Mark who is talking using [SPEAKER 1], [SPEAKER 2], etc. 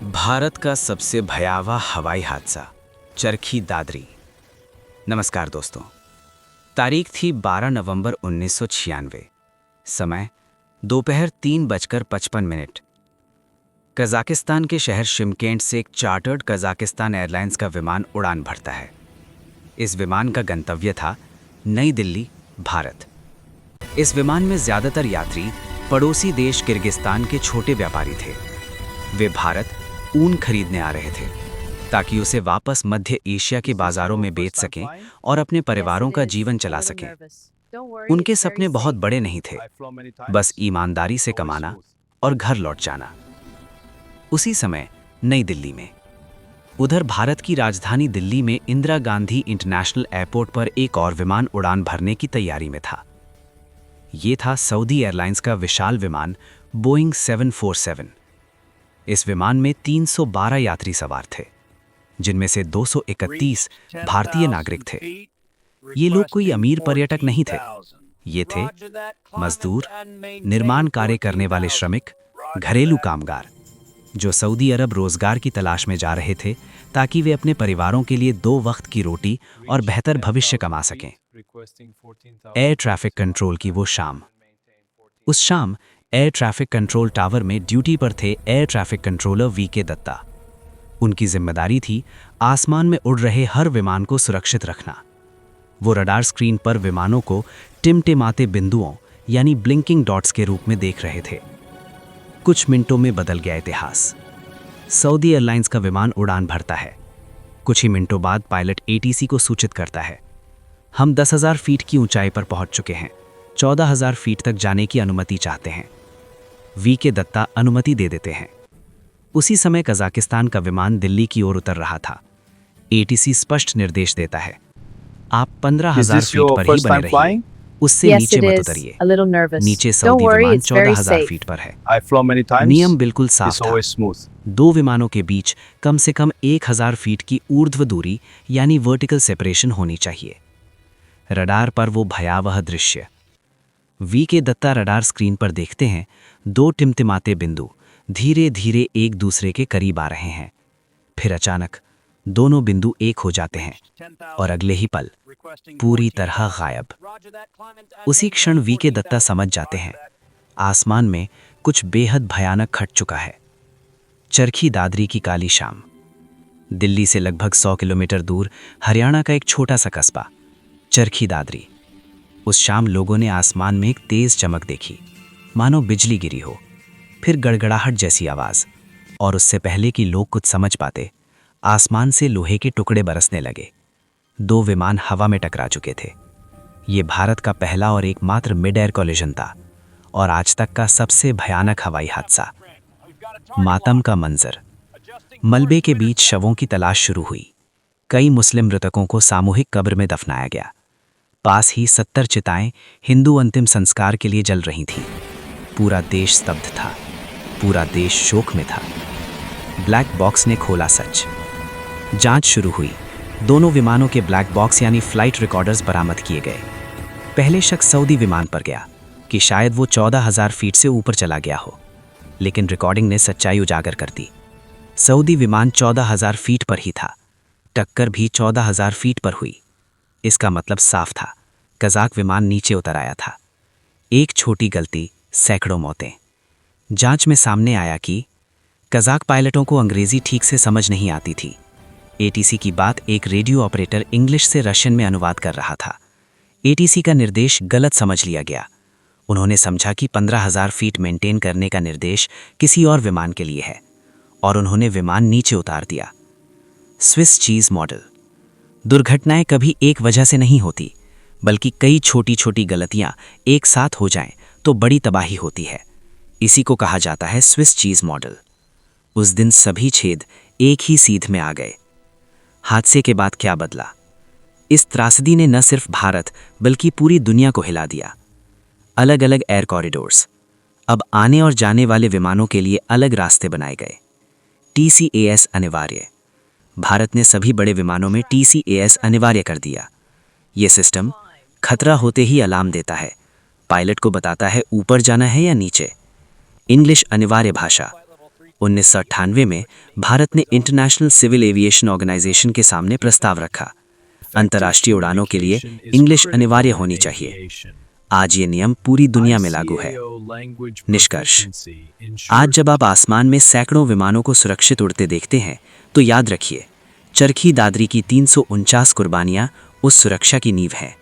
[SPEAKER 1] भारत का सबसे भयावह हवाई हादसा चरखी दादरी। नमस्कार दोस्तों। तारीख थी 12 नवंबर 1996। समय दोपहर 3:55। कजाकिस्तान के शहर शिमकेंट से एक चार्टर्ड कजाकिस्तान एयरलाइंस का विमान उड़ान भरता है। इस विमान का गंतव्य था नई दिल्ली, भारत। इस विमान में ज्यादातर यात्री पड़ोसी देश किर्गिस्तान के छोटे व्यापारी थे। वे भारत ऊन खरीदने आ रहे थे ताकि उसे वापस मध्य एशिया के बाजारों में बेच सकें और अपने परिवारों का जीवन चला सकें। उनके सपने बहुत बड़े नहीं थे, बस ईमानदारी से कमाना और घर लौट जाना। उसी समय नई दिल्ली में, उधर भारत की राजधानी दिल्ली में इंदिरा गांधी इंटरनेशनल एयरपोर्ट पर एक और विमान उड़ान भरने की तैयारी में था। ये था सऊदी एयरलाइंस का विशाल विमान बोइंग 747। इस विमान में 312 यात्री सवार थे, जिनमें से 231 भारतीय नागरिक थे। ये लोग कोई अमीर पर्यटक नहीं थे। ये थे मजदूर, निर्माण कार्य करने वाले श्रमिक, घरेलू कामगार, जो सऊदी अरब रोजगार की तलाश में जा रहे थे ताकि वे अपने परिवारों के लिए 2 वक्त की रोटी और बेहतर भविष्य कमा सकें। एयर ट्रैफिक कंट्रोल की वो शाम। उस शाम एयर ट्रैफिक कंट्रोल टावर में ड्यूटी पर थे air traffic controller VK Datta. उनकी जिम्मेदारी थी आसमान में उड़ रहे हर विमान को सुरक्षित रखना। वो रडार स्क्रीन पर विमानों को टिमटिमाते बिंदुओं यानी ब्लिंकिंग डॉट्स के रूप में देख रहे थे। कुछ मिनटों में बदल गया इतिहास। सऊदी एयरलाइंस का विमान उड़ान भरता है। कुछ ही मिनटों बाद पायलट एटीसी को सूचित करता है, हम 10,000 फीट की ऊंचाई पर पहुंच चुके हैं, 14,000 फीट तक जाने की अनुमति चाहते हैं। वीके दत्ता अनुमति दे देते हैं। उसी समय कजाकिस्तान का विमान दिल्ली की ओर उतर रहा था। एटीसी स्पष्ट निर्देश देता है, आप 15,000 फीट पर ही बने रहिए, उससे नीचे मत उतरिए। नीचे सऊदी विमान 14,000 फीट पर है। नियम बिल्कुल साफ था। 2 विमानों के बीच कम से कम 1,000 फीट की ऊर्ध्व दूरी यानी वर्टिकल सेपरेशन होनी चाहिए। रडार पर वो भयावह दृश्य। वीके दत्ता रडार स्क्रीन पर देखते हैं 2 टिमटिमाते बिंदु धीरे धीरे एक दूसरे के करीब आ रहे हैं। फिर अचानक दोनों बिंदु एक हो जाते हैं और अगले ही पल पूरी तरह गायब। उसी क्षण वीके दत्ता समझ जाते हैं, आसमान में कुछ बेहद भयानक घट चुका है। चरखी दादरी की काली शाम। दिल्ली से लगभग 100 किलोमीटर दूर हरियाणा का एक छोटा सा कस्बा चरखी दादरी। उस शाम लोगों ने आसमान में एक तेज चमक देखी, मानो बिजली गिरी हो, फिर गड़गड़ाहट जैसी आवाज, और उससे पहले कि लोग कुछ समझ पाते, आसमान से लोहे के टुकड़े बरसने लगे। 2 विमान हवा में टकरा चुके थे। ये भारत का पहला और एकमात्र मिड एयर कोलिजन था और आज तक का सबसे भयानक हवाई हादसा। मातम का मंजर। मलबे के बीच शवों की तलाश शुरू हुई। कई मुस्लिम मृतकों को सामूहिक कब्र में दफनाया गया। पास ही 70 चिताएं हिंदू अंतिम संस्कार के लिए जल रही थीं। पूरा देश स्तब्ध था, पूरा देश शोक में था। ब्लैक बॉक्स ने खोला सच। जांच शुरू हुई। दोनों विमानों के ब्लैक बॉक्स यानी फ्लाइट रिकॉर्डर्स बरामद किए गए। पहले शक सऊदी विमान पर गया कि शायद वो 14,000 फीट से ऊपर चला गया हो, लेकिन रिकॉर्डिंग ने सच्चाई उजागर कर दी। सऊदी विमान 14,000 फीट पर ही था। टक्कर भी 14,000 फीट पर हुई। इसका मतलब साफ था, कजाक विमान नीचे उतर आया था। एक छोटी गलती, सैकड़ों मौतें। जांच में सामने आया कि कजाक पायलटों को अंग्रेजी ठीक से समझ नहीं आती थी। एटीसी की बात एक रेडियो ऑपरेटर इंग्लिश से रशियन में अनुवाद कर रहा था। एटीसी का निर्देश गलत समझ लिया गया। उन्होंने समझा कि 15,000 फीट मेंटेन करने का निर्देश किसी और विमान के लिए है और उन्होंने विमान नीचे उतार दिया। Swiss cheese model. दुर्घटनाएं कभी एक वजह से नहीं होती, बल्कि कई छोटी छोटी गलतियां एक साथ हो जाएं तो बड़ी तबाही होती है। इसी को कहा जाता है स्विस चीज मॉडल। उस दिन सभी छेद एक ही सीध में आ गए। हादसे के बाद क्या बदला? इस त्रासदी ने न सिर्फ भारत बल्कि पूरी दुनिया को हिला दिया। अलग अलग एयर कॉरिडोर्स। अब आने और जाने वाले विमानों के लिए अलग रास्ते बनाए गए। TCAS अनिवार्य। भारत ने सभी बड़े विमानों में TCAS अनिवार्य कर दिया। ये सिस्टम खतरा होते ही अलार्म देता है, पायलट को बताता है ऊपर जाना है या नीचे। इंग्लिश अनिवार्य भाषा। 1998 में भारत ने इंटरनेशनल सिविल एविएशन ऑर्गेनाइजेशन के सामने प्रस्ताव रखा। अंतर्राष्ट्रीय उड़ानों के लिए इंग्लिश अनिवार्य होनी चाहिए। आज ये नियम पूरी दुनिया में लागू है। निष्कर्ष: आज जब आप आसमान में सैकड़ों विमानों को सुरक्षित उड़ते देखते हैं तो याद रखिए, चरखी दादरी की 349 कुर्बानियां उस सुरक्षा की नींव हैं।